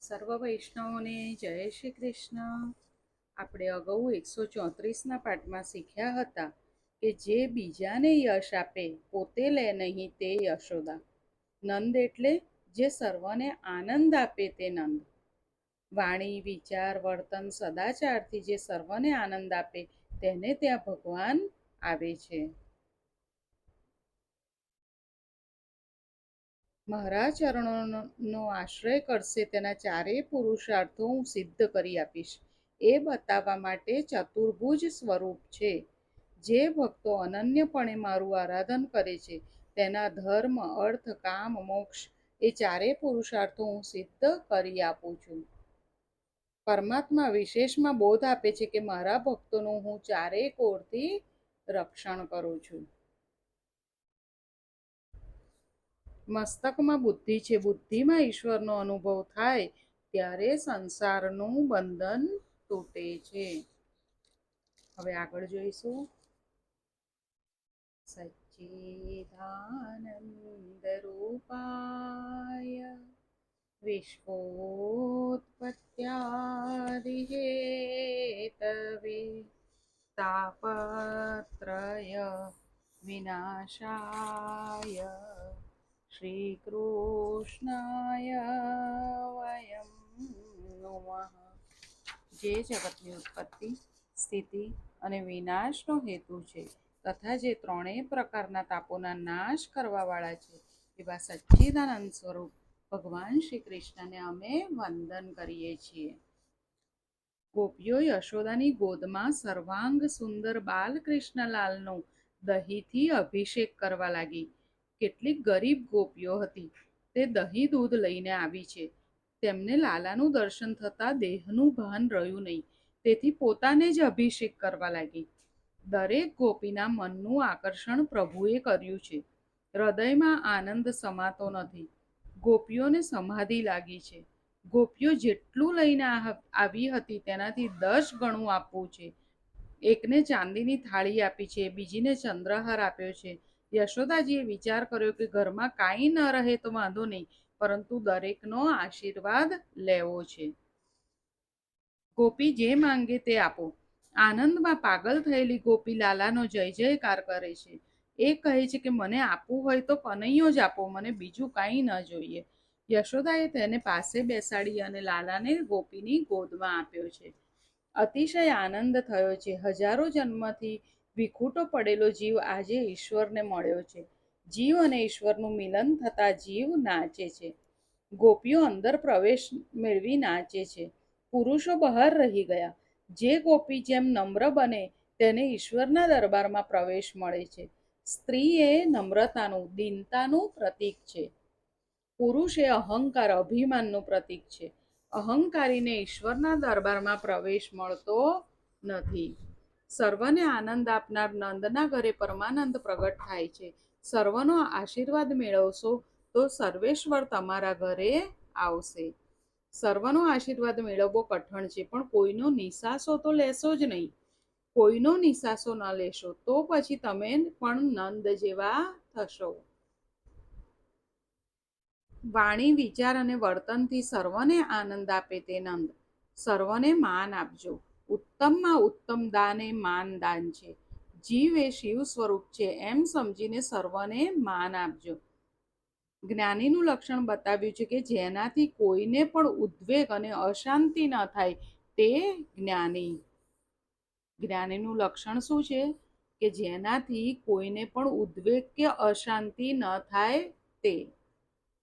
સર્વ વૈષ્ણવોને જય શ્રી કૃષ્ણ. આપણે અગાઉ 134ના પાઠમાં શીખ્યા હતા કે જે બીજાને યશ આપે પોતે લે નહીં તે યશોદા. નંદ એટલે જે સર્વને આનંદ આપે તે નંદ. વાણી, વિચાર, વર્તન, સદાચારથી જે સર્વને આનંદ આપે તેને ત્યાં ભગવાન આવે છે. મારા ચરણોનો આશ્રય કરશે તેના ચારેય પુરુષાર્થો હું સિદ્ધ કરી આપીશ. એ બતાવવા માટે ચતુર્ભુજ સ્વરૂપ છે. જે ભક્તો અનન્યપણે મારું આરાધન કરે છે તેના ધર્મ, અર્થ, કામ, મોક્ષ એ ચારેય પુરુષાર્થો હું સિદ્ધ કરી આપું છું. પરમાત્મા વિશેષમાં બોધ આપે છે કે મારા ભક્તોનું હું ચારેય કોરથી રક્ષણ કરું છું. મસ્તકમાં બુદ્ધિ છે. બુદ્ધિમાં ઈશ્વરનો અનુભવ થાય ત્યારે સંસારનું બંધન તૂટે છે. હવે આગળ જોઈશું. સચ્ચિદાનંદ રૂપાય વિશ્વોત્પત્યાદિહેતવે તાપત્રય વિનાશાય શ્રી કૃષ્ણાય વયમ નમઃ. જે જગતની ઉત્પત્તિ, સ્થિતિ અને વિનાશનો હેતુ છે તથા જે ત્રણેય પ્રકારના તાપોના નાશ કરવાવાળા છે એવા સચ્ચિદાનંદ સ્વરૂપ ભગવાન શ્રી કૃષ્ણને અમે વંદન કરીએ છીએ. ગોપીઓ યશોદાની ગોદમાં સર્વાંગ સુંદર બાલકૃષ્ણલાલનો દહીંથી અભિષેક કરવા લાગી. કેટલીક ગરીબ ગોપીઓ હતી તે દહીં દૂધ લઈને આવી છે. તેમને લાલાનું દર્શન થતાં દેહનું ભાન રહ્યું નહીં, તેથી પોતાને જ અભિષેક કરવા લાગી. દરેક ગોપીના મનનું આકર્ષણ પ્રભુએ કર્યું છે. હૃદયમાં આનંદ સમાતો નથી. ગોપીઓને સમાધિ લાગી છે. ગોપીઓ જેટલું લઈને આવી હતી તેનાથી 10 ગણું આપવું છે. એકને ચાંદીની થાળી આપી છે, બીજીને ચંદ્રહાર આપ્યો છે. યશોદાજીએ વિચાર કર્યો કે ઘરમાં કાંઈ ન રહે તો વાંધો નહીં, પરંતુ દરેકનો આશીર્વાદ લેવો છે. ગોપી જે માંગે તે આપો. આનંદમાં પાગલ થયેલી ગોપી લાલાનો જય જયકાર કરે છે. એ કહે છે કે મને આપવું હોય તો કનૈયો જ આપો, મને બીજું કાંઈ ન જોઈએ. યશોદાએ તેને પાસે બેસાડી અને લાલાને ગોપીની ગોદમાં આપ્યો છે. અતિશય આનંદ થયો છે. હજારો જન્મથી વિખૂટો પડેલો જીવ આજે ઈશ્વરને મળ્યો છે. જીવ અને ઈશ્વરનું મિલન થતાં જીવ નાચે છે. ગોપીઓ અંદર પ્રવેશ મેળવી નાચે છે. પુરુષો બહાર રહી ગયા. જે ગોપી જેમ નમ્ર બને તેને ઈશ્વરના દરબારમાં પ્રવેશ મળે છે. સ્ત્રી એ નમ્રતાનું, દીનતાનું પ્રતીક છે. પુરુષ એ અહંકાર, અભિમાનનું પ્રતીક છે. અહંકારીને ઈશ્વરના દરબારમાં પ્રવેશ મળતો નથી. સર્વને આનંદ આપનાર નંદના ઘરે પરમાનંદ પ્રગટ થાય છે. સર્વનો આશીર્વાદ મેળવશો તો સર્વેશ્વર તમારા ઘરે આવશે. સર્વનો આશીર્વાદ મેળવવો કઠણ છે, પણ કોઈનો નિસાસો તો લેશો જ નહીં. કોઈનો નિસાસો ન લેશો તો પછી તમે પણ નંદ જેવા થશો. વાણી, વિચાર અને વર્તનથી સર્વને આનંદ આપે તે નંદ. સર્વને માન આપજો. ઉત્તમમાં ઉત્તમ દાન એ માન દાન છે. જીવ એ શિવ સ્વરૂપ છે એમ સમજીને સર્વને માન આપજો. જ્ઞાનીનું લક્ષણ બતાવ્યું છે કે જેનાથી કોઈને પણ ઉદ્વેગ અને અશાંતિ ન થાય તે જ્ઞાની. જ્ઞાનીનું લક્ષણ શું છે? કે જેનાથી કોઈને પણ ઉદ્વેગ કે અશાંતિ ન થાય તે.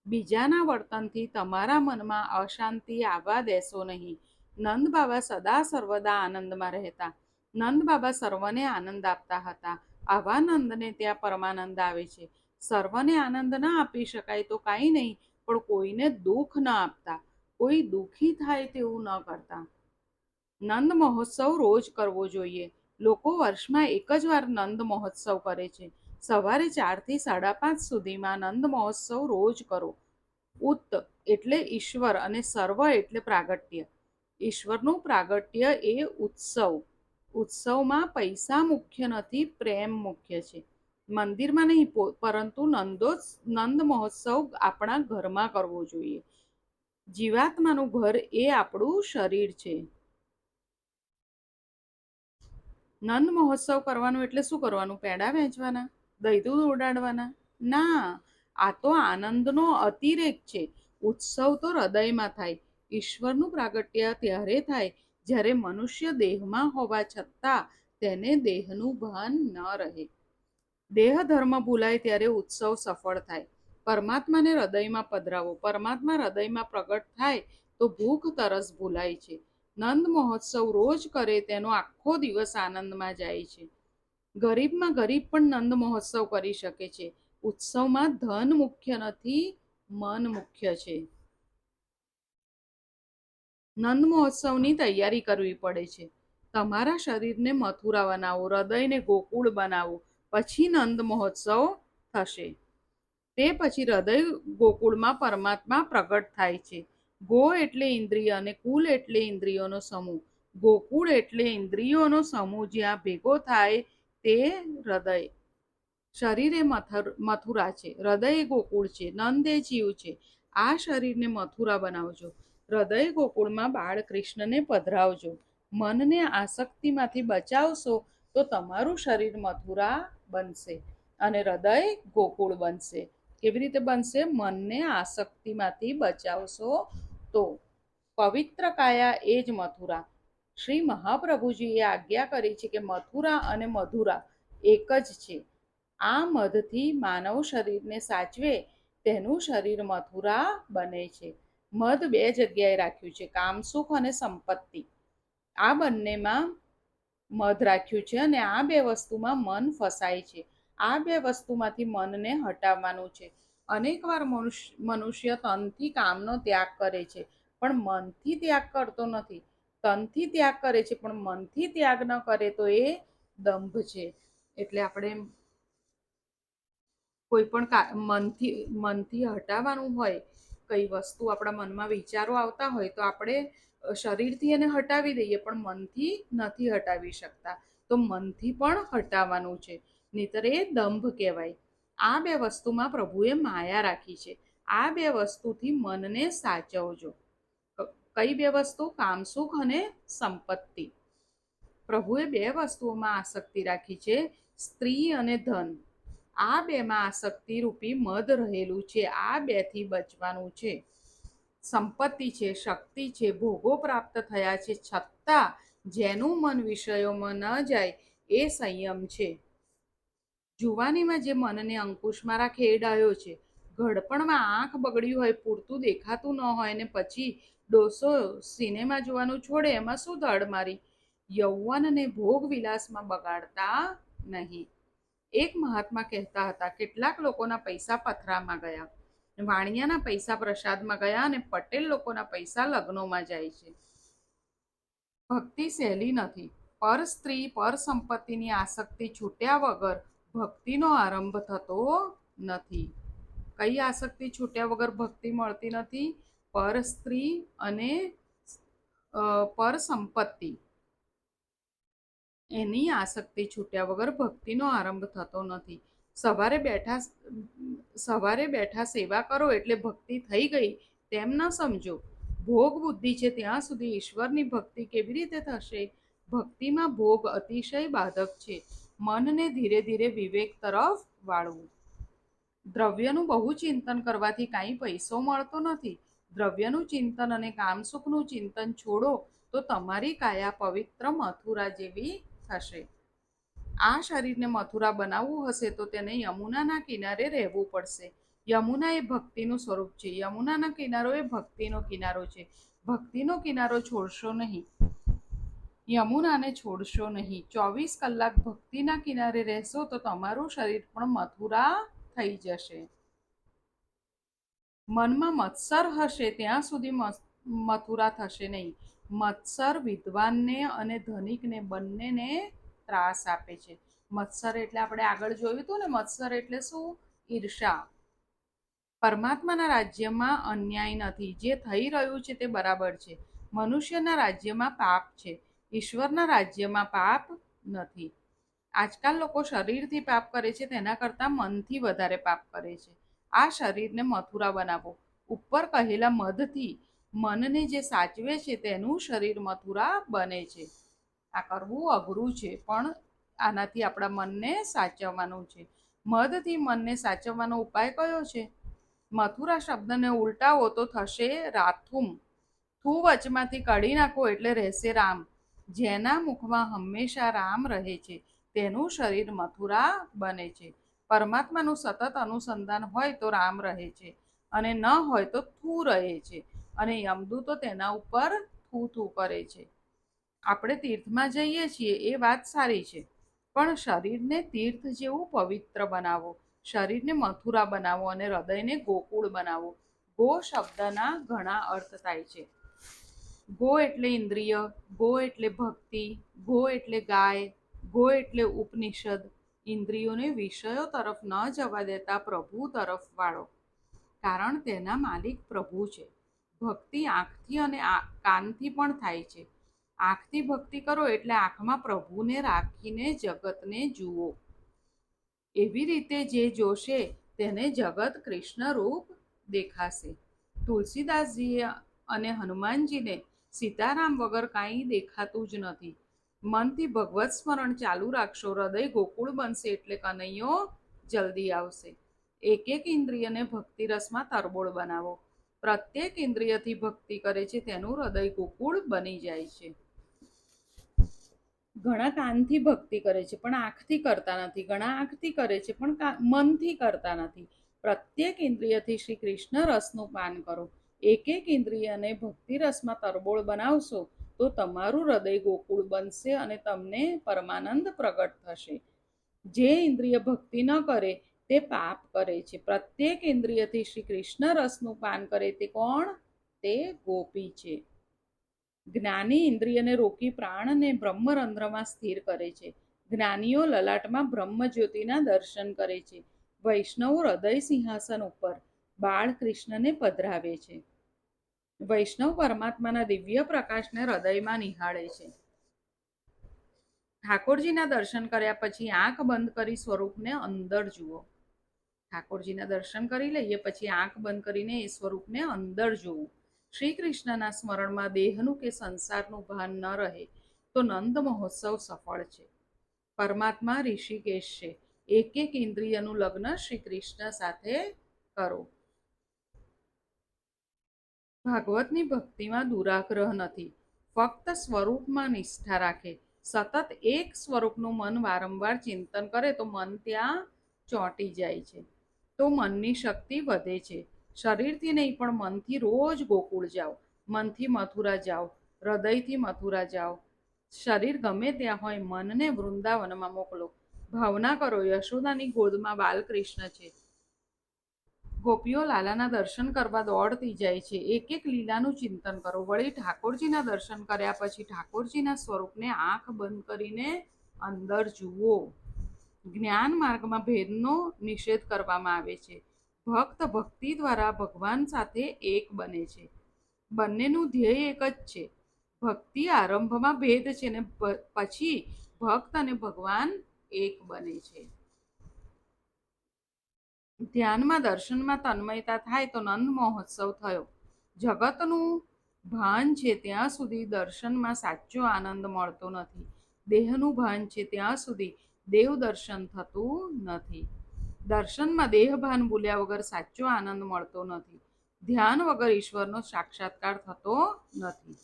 બીજાના વર્તનથી તમારા મનમાં અશાંતિ આવવા દેશો નહીં. નંદ બાબા સદા સર્વદા આનંદમાં રહેતા. નંદ બાબા સર્વને આનંદ આપતા હતા. આવા નંદને ત્યાં પરમાનંદ આવે છે. સર્વને આનંદ ના આપી શકાય તો કાંઈ નહીં, પણ કોઈને દુઃખ ન આપતા, કોઈ દુઃખી થાય તેવું ન કરતા. નંદ મહોત્સવ રોજ કરવો જોઈએ. લોકો વર્ષમાં એક જ વાર નંદ મહોત્સવ કરે છે. સવારે 4 થી 5:30 સુધીમાં નંદ મહોત્સવ રોજ કરો. ઉત્ત એટલે ઈશ્વર અને સર્વ એટલે પ્રાગટ્ય. ઈશ્વરનું પ્રાગટ્ય એ ઉત્સવ. ઉત્સવમાં પૈસા મુખ્ય નથી, પ્રેમ મુખ્ય છે. મંદિરમાં નહીં, પરંતુ નંદ મહોત્સવ આપણા ઘરમાં કરવો જોઈએ. જીવાત્માનું ઘર એ આપણું શરીર છે. નંદ મહોત્સવ કરવાનું એટલે શું કરવાનું? પેડા વેચવાના? દહીં દૂધ ઉડાડવાના? ના, આ તો આનંદનો અતિરેક છે. ઉત્સવ તો હૃદયમાં થાય. ઈશ્વરનું પ્રાગટ્ય ત્યારે થાય જ્યારે મનુષ્ય દેહમાં હોવા છતાં તેને દેહનું ભાન ન રહે. દેહ ધર્મ ભૂલાય ત્યારે ઉત્સવ સફળ થાય. પરમાત્માને હૃદયમાં પધરાવો. પરમાત્મા હૃદયમાં પ્રગટ થાય તો ભૂખ તરસ ભૂલાય છે. નંદ મહોત્સવ રોજ કરે તેનો આખો દિવસ આનંદમાં જાય છે. ગરીબમાં ગરીબ પણ નંદ મહોત્સવ કરી શકે છે. ઉત્સવમાં ધન મુખ્ય નથી, મન મુખ્ય છે. નંદ મહોત્સવની તૈયારી કરવી પડે છે. તમારા શરીરને મથુરા બનાવો, હૃદયને ગોકુળ બનાવો, પછી નંદ મહોત્સવ થશે. તે પછી હૃદય ગોકુળમાં પરમાત્મા પ્રગટ થાય છે. ગો એટલે ઇન્દ્રિય અને કુલ એટલે ઇન્દ્રિયોનો સમૂહ. ગોકુળ એટલે ઇન્દ્રિયોનો સમૂહ જ્યાં ભેગો થાય તે હૃદય. શરીર એ મથુરા છે, હૃદય એ ગોકુળ છે, નંદ એ જીવ છે. આ શરીરને મથુરા બનાવજો. હૃદય ગોકુળમાં બાળકૃષ્ણને પધરાવજો. મનને આસક્તિમાંથી બચાવશો તો તમારું શરીર મથુરા બનશે અને હૃદય ગોકુળ બનશે. કેવી રીતે બનશે? મનને આસક્તિમાંથી બચાવશો તો. પવિત્ર કાયા એ જ મથુરા. શ્રી મહાપ્રભુજીએ આજ્ઞા કરી છે કે મથુરા અને મધુરા એક જ છે. આ મધથી માનવ શરીરને સાચવે તેનું શરીર મથુરા બને છે. મધ બે જગ્યાએ રાખ્યું છે, કામસુખ અને સંપત્તિ. આ બંનેમાં મધ રાખ્યું છે અને આ બે વસ્તુમાં મન ફસાય છે. આ બે વસ્તુમાંથી મનને હટાવવાનું છે. અનેકવાર મનુષ્ય તનથી કામનો ત્યાગ કરે છે પણ મનથી ત્યાગ કરતો નથી. તનથી ત્યાગ કરે છે પણ મનથી ત્યાગ ન કરે તો એ દંભ છે. એટલે આપણે કોઈ પણ મનથી હટાવવાનું હોય, કઈ વસ્તુ આપણા મનમાં વિચારો આવતા હોય તો આપણે શરીરથી એને હટાવી દઈએ પણ મનથી નથી હટાવી શકતા. તો મનથી પણ હટાવવાનું છે, નહીતર એ દંભ કહેવાય. આ બે વસ્તુમાં પ્રભુએ માયા રાખી છે. આ બે વસ્તુથી મનને સાચવજો. કઈ બે વસ્તુ? કામસુખ અને સંપત્તિ. પ્રભુએ બે વસ્તુઓમાં આસક્તિ રાખી છે, સ્ત્રી અને ધન. આ બેમાં આસક્તિ રૂપી મદ રહેલું છે. આ બેથી બચવાનું છે. સંપત્તિ છે, શક્તિ છે, ભોગો પ્રાપ્ત થયા છે છતાં જેનું મન વિષયોમાં ન જાય એ સંયમ છે. જુવાનીમાં જે મનને અંકુશમાં રાખે એ ડાયો છે. ઘડપણમાં આંખ બગડ્યું હોય, પૂરતું દેખાતું ન હોય ને પછી ડોસો સિનેમા જોવાનું છોડે એમાં શું ધડ મારી? યૌવનને ભોગ વિલાસમાં બગાડતા નહીં. એક મહાત્મા કહેતા હતા, કેટલાક લોકોના પૈસા પથરામાં ગયા, વાણિયાના પૈસા પ્રસાદમાં ગયા અને પટેલ લોકોના પૈસા લગ્નોમાં જાય છે. ભક્તિ સહેલી નથી. પર સ્ત્રી, પર સંપત્તિની આસક્તિ છૂટ્યા વગર ભક્તિનો આરંભ થતો નથી. કઈ આસક્તિ છૂટ્યા વગર ભક્તિ મળતી નથી? પર સ્ત્રી અને પર સંપત્તિ, એની આસક્તિ છૂટ્યા વગર ભક્તિનો આરંભ થતો નથી. સવારે બેઠા સેવા કરો એટલે ભક્તિ થઈ ગઈ તેમ ન સમજો. ભોગ બુદ્ધિ છે ત્યાં સુધી ઈશ્વરની ભક્તિ કેવી રીતે થશે? ભક્તિમાં ભોગ અતિશય બાધક છે. મનને ધીરે ધીરે વિવેક તરફ વાળવું. દ્રવ્યનું બહુ ચિંતન કરવાથી કાંઈ પૈસો મળતો નથી. દ્રવ્યનું ચિંતન અને કામસુખનું ચિંતન છોડો તો તમારી કાયા પવિત્ર મથુરા જેવી થશે. આ શરીરને મથુરા બનાવવું હશે તો તેને યમુનાના કિનારે રહેવું પડશે. યમુના એ ભક્તિનું સ્વરૂપ છે. યમુનાનો કિનારો એ ભક્તિનો કિનારો છે. ભક્તિનો કિનારો છોડશો નહીં. યમુનાને છોડશો નહીં. 24 કલાક ભક્તિના કિનારે રહેશો તો તમારું શરીર પણ મથુરા થઈ જશે. મનમાં મત્સર હશે ત્યાં સુધી મથુરા થશે નહીં. મત્સર વિદ્વાનને અને ધનિકને બંનેને ત્રાસ આપે છે. મત્સર એટલે આપણે આગળ જોયું હતું ને, મત્સર એટલે શું? ઈર્ષા. પરમાત્માના રાજ્યમાં અન્યાય નથી. જે થઈ રહ્યું છે તે બરાબર છે. મનુષ્યના રાજ્યમાં પાપ છે, ઈશ્વરના રાજ્યમાં પાપ નથી. આજકાલ લોકો શરીરથી પાપ કરે છે તેના કરતાં મનથી વધારે પાપ કરે છે. આ શરીરને મથુરા બનાવો. ઉપર કહેલા મધથી મનને જે સાચવે છે તેનું શરીર મથુરા બને છે. આ કરવું અઘરું છે, પણ આનાથી આપણા મનને સાચવવાનું છે. મદથી મનને સાચવવાનો ઉપાય કયો છે? મથુરા શબ્દને ઉલટાવો તો થશે રાથુમ. થું વચમાંથી કાઢી નાખો એટલે રહેશે રામ. જેના મુખમાં હંમેશા રામ રહે છે તેનું શરીર મથુરા બને છે. પરમાત્માનું સતત અનુસંધાન હોય તો રામ રહે છે, અને ન હોય તો થૂ રહે છે, અને યમદૂતો તેના ઉપર થૂ થૂ કરે છે. આપણે તીર્થમાં જઈએ છીએ એ વાત સારી છે, પણ શરીરને તીર્થ જેવું પવિત્ર બનાવો, શરીરને મથુરા બનાવો અને હૃદયને ગોકુળ બનાવો. ગો શબ્દના ઘણા અર્થ થાય છે. ગો એટલે ઇન્દ્રિય, ગો એટલે ભક્તિ, ગો એટલે ગાય, ગો એટલે ઉપનિષદ. ઇન્દ્રિયોને વિષયો તરફ ન જવા દેતા પ્રભુ તરફ વાળો, કારણ તેના માલિક પ્રભુ છે. ભક્તિ આંખથી અને કાનથી પણ થાય છે. આંખથી ભક્તિ કરો એટલે આંખમાં પ્રભુને રાખીને જગતને જુઓ. એવી રીતે જે જોશે તેને જગત કૃષ્ણ રૂપ દેખાશે. તુલસીદાસજીએ અને હનુમાનજીને સીતારામ વગર કાંઈ દેખાતું જ નથી. મનથી ભગવત સ્મરણ ચાલુ રાખશો, હૃદય ગોકુળ બનશે એટલે કનૈયો જલ્દી આવશે. એક એક ઇન્દ્રિયને ભક્તિ રસમાં તરબોળ બનાવો. પ્રત્યેક ઇન્દ્રિયથી ભક્તિ કરે છે તેનું હૃદય ગોકુળ બની જાય છે. ઘણા કાનથી ભક્તિ કરે છે પણ આંખથી કરતા નથી, ઘણા આંખથી કરે છે પણ મનથી કરતા નથી. પ્રત્યેક ઇન્દ્રિયથી શ્રી કૃષ્ણ રસનું પાન કરો. એક એક ઇન્દ્રિયને ભક્તિ રસમાં તરબોળ બનાવશો તો તમારું હૃદય ગોકુળ બનશે અને તમને પરમાનંદ પ્રગટ થશે. જે ઇન્દ્રિય ભક્તિ ન કરે તે પાપ કરે છે. પ્રત્યેક ઇન્દ્રિયથી શ્રી કૃષ્ણ રસનું પાન કરે તે કોણ? તે ગોપી છે. જ્ઞાની ઇન્દ્રિયને રોકી પ્રાણને બ્રહ્મરંધ્રમાં સ્થિર કરે છે. જ્ઞાનીઓ લલાટમાં બ્રહ્મજ્યોતિના દર્શન કરે છે. વૈષ્ણવ હૃદય સિંહાસન ઉપર બાળકૃષ્ણને પધરાવે છે. વૈષ્ણવ પરમાત્માના દિવ્ય પ્રકાશને હૃદયમાં નિહાળે છે. ઠાકોરજીના દર્શન કર્યા પછી આંખ બંધ કરી સ્વરૂપને અંદર જુઓ. ઠાકોરજીના દર્શન કરી લઈએ પછી આંખ બંધ કરીને એ સ્વરૂપને અંદર જોવું. શ્રી કૃષ્ણના સ્મરણમાં દેહનું કે સંસારનું ભાન ન રહે તો નંદ મહોત્સવ સફળ છે. પરમાત્મા ઋષિકેશ છે. એક એક ઇન્દ્રિયનું લગ્ન શ્રી કૃષ્ણ સાથે કરો. ભાગવતની ભક્તિમાં દુરાગ્રહ નથી, ફક્ત સ્વરૂપમાં નિષ્ઠા રાખે. સતત એક સ્વરૂપનું મન વારંવાર ચિંતન કરે તો મન ત્યાં ચોંટી જાય છે, તો મનની શક્તિ વધે છે. શરીરથી નહીં પણ મનથી રોજ ગોકુળ જાઓ, મનથી મથુરા જાઓ, હૃદયથી મથુરા જાઓ. શરીર ગમે ત્યાં હોય મનને વૃંદાવનમાં મોકલો. ભાવના કરો યશોદાની ગોદમાં બાલકૃષ્ણ છે. ગોપીઓ લાલાના દર્શન કરવા દોડતી જાય છે. એક એક લીલાનું ચિંતન કરો. વળી ઠાકોરજીના દર્શન કર્યા પછી ઠાકોરજીના સ્વરૂપને આંખ બંધ કરીને અંદર જુઓ. જ્ઞાન માર્ગમાં ભેદનો નિષેધ કરવામાં આવે છે. ભક્ત ભક્તિ દ્વારા ભગવાન સાથે એક બને છે. બંનેનું ધ્યેય એક જ છે. ભક્તિ આરંભમાં ભેદ છે ને પછી ભક્ત અને ભગવાન એક બને છે. ધ્યાનમાં દર્શનમાં તન્મયતા થાય તો નંદ મહોત્સવ થયો. જગતનું ભાન છે ત્યાં સુધી દર્શનમાં સાચો આનંદ મળતો નથી. દેહનું ભાન છે ત્યાં સુધી દેવ દર્શન થતું નથી. દર્શનમાં દેહ ભાન ભૂલ્યા વગર સાચો આનંદ મળતો નથી. ધ્યાન વગર ઈશ્વરનો સાક્ષાત્કાર થતો નથી.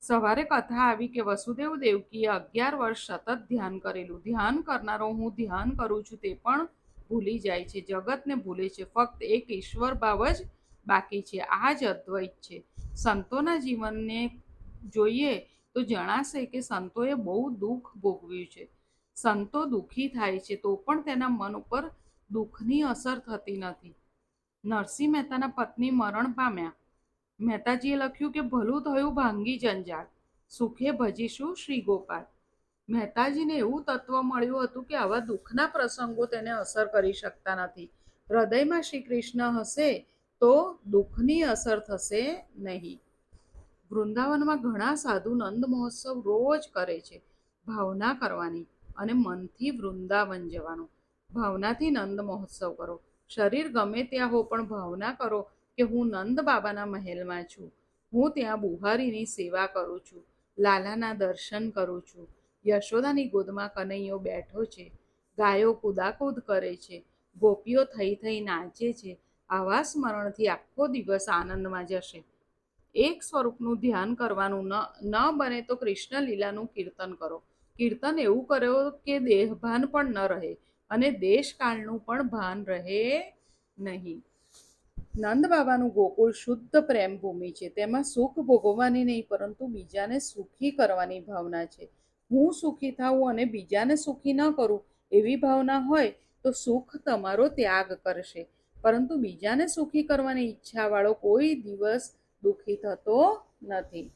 સવારે કથા આવી કે વસુદેવ દેવકીએ 11 વર્ષ સતત ધ્યાન કરેલું. ધ્યાન કરનારો હું ધ્યાન કરું છું તે પણ ભૂલી જાય છે, જગતને ભૂલે છે. ફક્ત એક ઈશ્વર ભાવ જ બાકી છે. આ જ અદ્વૈત છે. સંતોના જીવનને જોઈએ તો જણાશે કે સંતોએ બહુ દુઃખ ભોગવ્યું છે. સંતો દુઃખી થાય છે તો પણ તેના મન ઉપર દુઃખની અસર થતી નથી. નરસિંહ મહેતાના પત્ની મરણ પામ્યા. મહેતાજીએ લખ્યું કે ભલું થયું ભાંગી જંજાળ, સુખે ભજીશું શ્રી ગોપાલ. મહેતાજીને એવું તત્વ મળ્યું હતું કે આવા દુઃખના પ્રસંગો તેને અસર કરી શકતા નથી. હૃદયમાં શ્રી કૃષ્ણ હશે તો દુઃખની અસર થશે નહીં. વૃંદાવનમાં ઘણા સાધુ નંદ મહોત્સવ રોજ કરે છે. ભાવના કરવાની અને મનથી વૃંદાવન જવાનું. ભાવનાથી નંદ મહોત્સવ કરો. શરીર ગમે ત્યાં હો પણ ભાવના કરો કે હું નંદ બાબાના મહેલમાં છું. હું ત્યાં બુહારીની સેવા કરું છું, લાલાના દર્શન કરું છું. યશોદાની ગોદમાં કનૈયો બેઠો છે, ગાયો કૂદાકૂદ કરે છે, ગોપીઓ થઈ થઈ નાચે છે. આવા સ્મરણથી આખો દિવસ આનંદમાં જશે. એક સ્વરૂપનું ધ્યાન કરવાનું ન બને તો કૃષ્ણ લીલાનું કીર્તન કરો. કીર્તન એવું કરો કે દેહભાન પણ ન રહે અને દેશકાળનું પણ ભાન રહે નહીં. નંદ બાબાનું ગોકુળ શુદ્ધ પ્રેમ ભૂમિ છે. તેમાં સુખ ભોગવવાની નહીં, પરંતુ બીજાને સુખી કરવાની ભાવના છે. હું સુખી થાઉં અને બીજાને સુખી ન કરું એવી ભાવના હોય તો સુખ તમારો ત્યાગ કરશે, પરંતુ બીજાને સુખી કરવાની ઈચ્છા વાળો કોઈ દિવસ દુઃખી થતો નથી.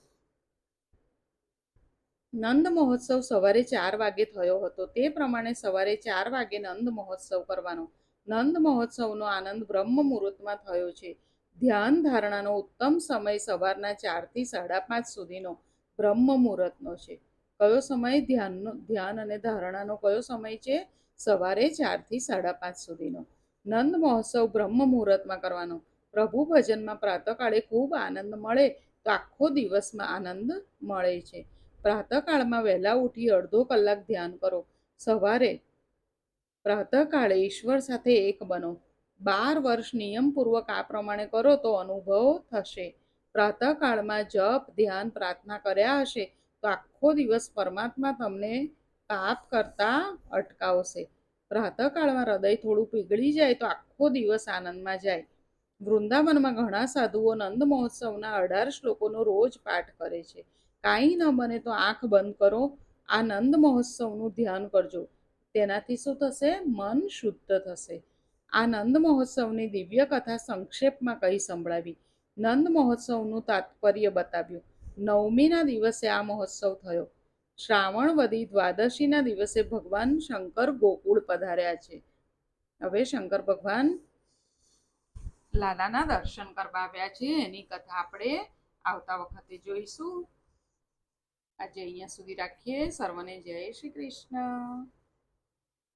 નંદ મહોત્સવ સવારે 4 વાગે થયો હતો. તે પ્રમાણે સવારે 4 વાગે નંદ મહોત્સવ કરવાનો. નંદ મહોત્સવનો આનંદ બ્રહ્મ મુહૂર્તમાં થયો છે. ધ્યાન ધારણાનો ઉત્તમ સમય સવારના 4 થી 5:30 સુધીનો બ્રહ્મ મુહૂર્તનો છે. કયો સમય? ધ્યાન અને ધારણાનો કયો સમય છે? સવારે 4 થી 5:30 સુધીનો. નંદ મહોત્સવ બ્રહ્મ મુહૂર્તમાં કરવાનો. પ્રભુ ભજનમાં પ્રાતઃકાળે ખૂબ આનંદ મળે તો આખો દિવસમાં આનંદ મળે છે. પ્રાતઃકાળમાં વહેલા ઉઠી અડધો કલાક ધ્યાન કરો. સવારે પ્રાતઃકાળે ઈશ્વર સાથે એક બનો. 12 વર્ષ નિયમપૂર્વક આ પ્રમાણે કરો તો અનુભવ થશે. પ્રાતઃકાળમાં જપ, ધ્યાન, પ્રાર્થના કર્યા હશે તો આખો દિવસ પરમાત્મા તમને પાપ કરતા અટકાવશે. પ્રાતઃકાળમાં હૃદય થોડું પીગળી જાય તો આખો દિવસ આનંદમાં જાય. વૃંદાવનમાં ઘણા સાધુઓ નંદ મહોત્સવના 18 શ્લોકોનો રોજ પાઠ કરે છે. કાંઈ ન બને તો આંખ બંધ કરો, આ નંદ મહોત્સવનું ધ્યાન કરજો. તેનાથી શું થશે? મન શુદ્ધ થશે. આ નંદ મહોત્સવની દિવ્ય કથા સંક્ષેપમાં કહી સંભળાવી. નંદ મહોત્સવનું તાત્પર્ય બતાવ્યું. 9મીના દિવસે આ મહોત્સવ થયો. શ્રાવણ વદી દ્વાદશીના દિવસે ભગવાન શંકર ગોકુળ પધાર્યા છે. હવે શંકર ભગવાન લાલાના દર્શન કરવા આવ્યા છે. એની કથા આપણે આવતા વખતે જોઈશું. આજે અહીંયા સુધી રાખીએ. સર્વને જય શ્રી કૃષ્ણ.